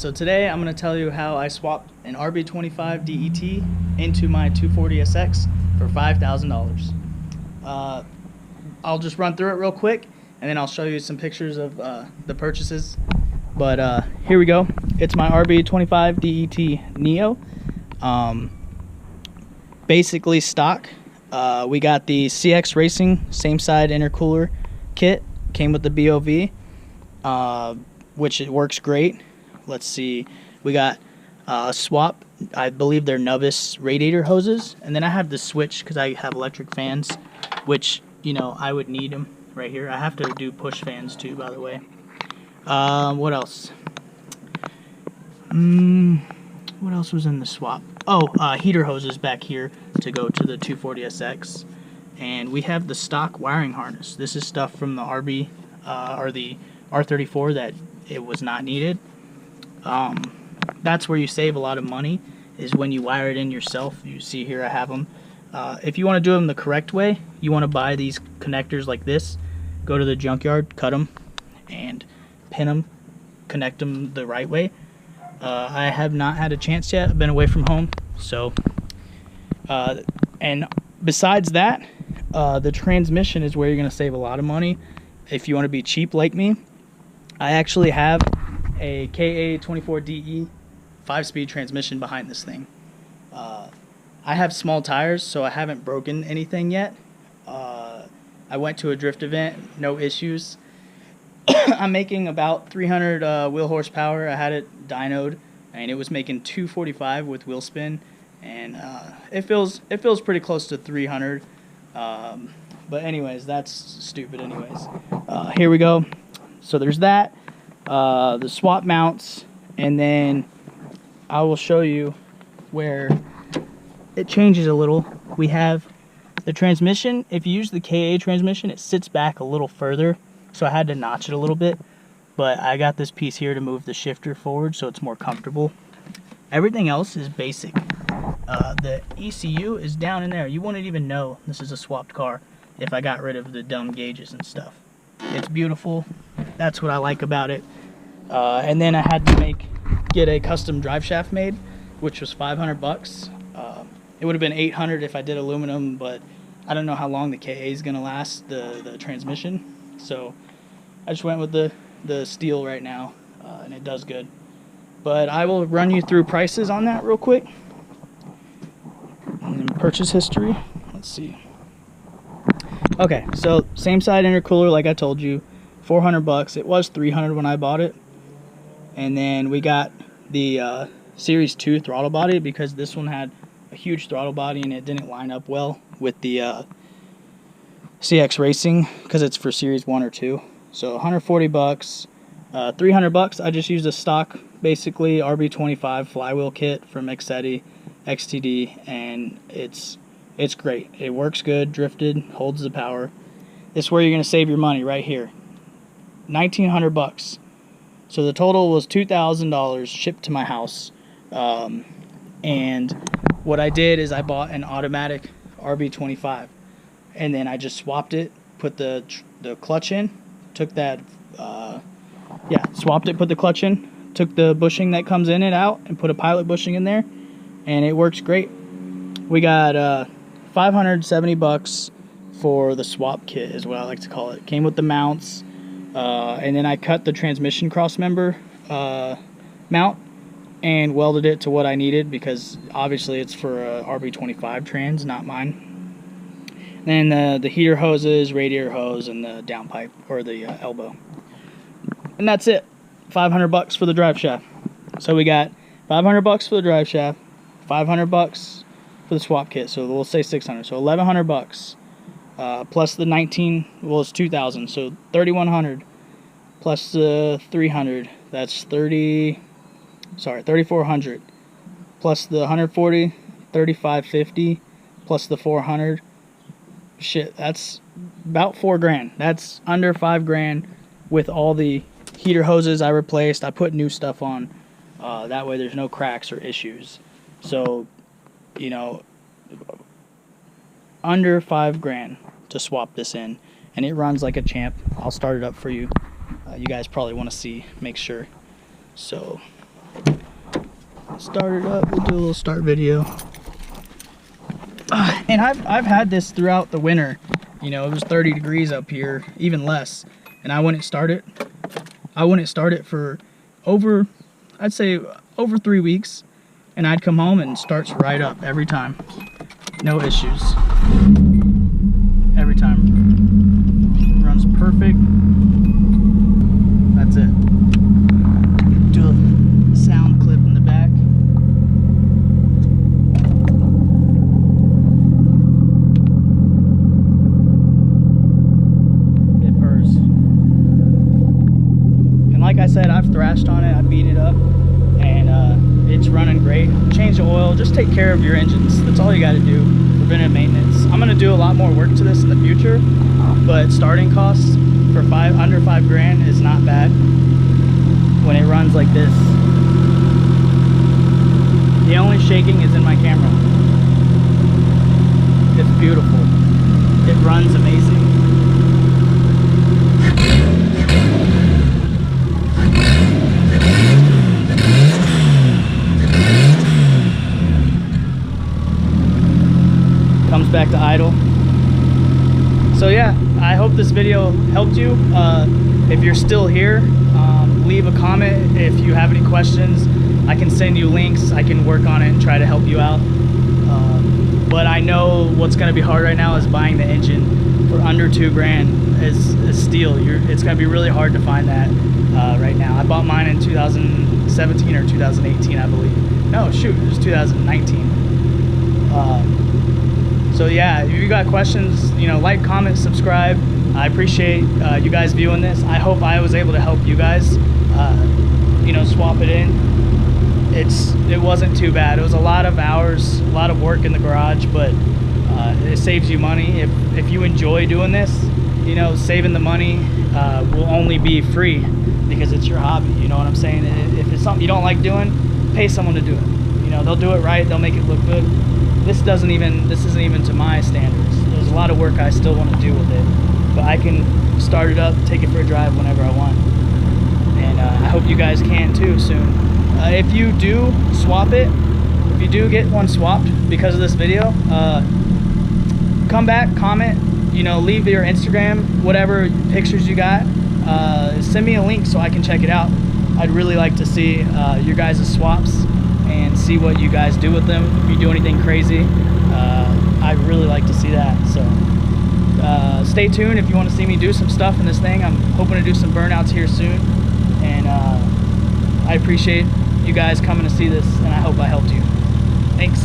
So today I'm going to tell you how I swapped an Rb25det into my 240SX for $5,000. I'll just run through it real quick, and then I'll show you some pictures of the purchases. But here we go. It's my Rb25det Neo. Basically stock. We got the Cxracing same side intercooler kit. Came with the BOV, which it works great. Let's see. We got Sawp. I believe they're nubis radiator hoses, and then I have the switch because I have electric fans, which, you know, I would need them right here. I have to do push fans too, by the way. What else? What else was in the swap? Oh, heater hoses back here to go to the 240SX. And we have the stock wiring harness. This is stuff from the RB or the R34 that it was not needed. That's where you save a lot of money, is when you wire it in yourself. You see here I have them. If you want to do them the correct way, you want to buy these connectors like this. Go to the junkyard, cut them, and pin them, connect them the right way. I have not had a chance yet. I've been away from home, so and besides that, the transmission is where you're going to save a lot of money if you want to be cheap like me. I actually have a Ka24DE 5-speed transmission behind this thing. I have small tires, so I haven't broken anything yet. I went to a drift event, no issues. I'm making about 300 wheel horsepower. I had it dynoed, and it was making 245 with wheel spin, and it feels pretty close to 300. But anyways, that's stupid anyways. Here we go. So there's that, the swap mounts, and then I will show you where it changes a little. We have the transmission. If you use the Ka transmission, it sits back a little further, so I had to notch it a little bit, but I got this piece here to move the shifter forward so it's more comfortable. Everything else is basic. The ECU is down in there. You wouldn't even know this is a swapped car if I got rid of the dumb gauges and stuff. It's beautiful. That's what I like about it. And then I had to get a custom drive shaft made, which was 500 bucks. It would have been 800 if I did aluminum, but I don't know how long the Ka is gonna last, the transmission. So I just went with the steel right now, and it does good. But I will run you through prices on that real quick. And then purchase history. Let's see. Okay, so same side intercooler like I told you, 400 bucks. It was 300 when I bought it. And then we got the Series 2 throttle body, because this one had a huge throttle body and it didn't line up well with the Cxracing, because it's for Series 1 or 2. So 140 bucks. 300 bucks, I just used a stock, basically, Rb25 flywheel kit from Exedy, XTD, and it's great. It works good, drifted, holds the power. This is where you're going to save your money right here. 1,900 bucks. So the total was $2,000 shipped to my house. And what I did is I bought an automatic Rb25, and then I just swapped it, put the clutch in, took that, swapped it, put the clutch in, took the bushing that comes in and out, and put a pilot bushing in there, and it works great. We got 570 bucks for the swap kit, is what I like to call it. Came with the mounts, and then I cut the transmission cross member mount and welded it to what I needed, because obviously it's for a Rb25 trans, not mine. Then the heater hoses, radiator hose, and the downpipe, or the elbow. And that's it. 500 bucks for the drive shaft. So we got 500 bucks for the drive shaft, 500 bucks for the swap kit. So we'll say 600. So 1,100 bucks. Plus the 19, well, it's 2,000. So 3,100 plus the 300. That's 3,400. Plus the 140, 3,550. Plus the 400. Shit, that's about $4,000. That's under $5,000 with all the heater hoses I replaced. I put new stuff on. That way there's no cracks or issues. So, you know, under $5,000 to swap this in, and it runs like a champ. I'll start it up for you. You guys probably want to see, make sure. So start it up. We'll do a little start video. And I've had this throughout the winter. You know, it was 30 degrees up here, even less, and I wouldn't start it. I wouldn't start it for over, I'd say over 3 weeks, and I'd come home and it starts right up every time. No issues. Every time. Runs perfect. That's it. Do a sound clip in the back. It purrs. And like I said, I've thrashed on it, I beat it up, and it's running great. Change the oil, just take care of your engines. That's all you got to do. Preventive maintenance. I'm going to do a lot more work to this in the future, but starting costs for under 5 grand is not bad when it runs like this. The only shaking is in my camera. It's beautiful. It runs amazing. Comes back to idle. So yeah, I hope this video helped you. If you're still here, leave a comment if you have any questions. I can send you links, I can work on it and try to help you out. But I know what's going to be hard right now is buying the engine for under 2 grand as steel. It's going to be really hard to find that right now. I bought mine in 2017 or 2018, I believe. No, shoot, it was 2019. So yeah, if you got questions, you know, like, comment, subscribe. I appreciate you guys viewing this. I hope I was able to help you guys, you know, swap it in. It wasn't too bad. It was a lot of hours, a lot of work in the garage, but it saves you money. If you enjoy doing this, you know, saving the money will only be free because it's your hobby. You know what I'm saying? If it's something you don't like doing, pay someone to do it. You know, they'll do it right. They'll make it look good. This isn't even to my standards. There's a lot of work I still want to do with it, but I can start it up, take it for a drive whenever I want, and I hope you guys can too soon. If you do swap it, if you do get one swapped because of this video, come back, comment, you know, leave your Instagram, whatever pictures you got, send me a link so I can check it out. I'd really like to see your guys' swaps and see what you guys do with them. If you do anything crazy, I'd really like to see that. So stay tuned if you want to see me do some stuff in this thing. I'm hoping to do some burnouts here soon, and I appreciate you guys coming to see this, and I hope I helped you. Thanks.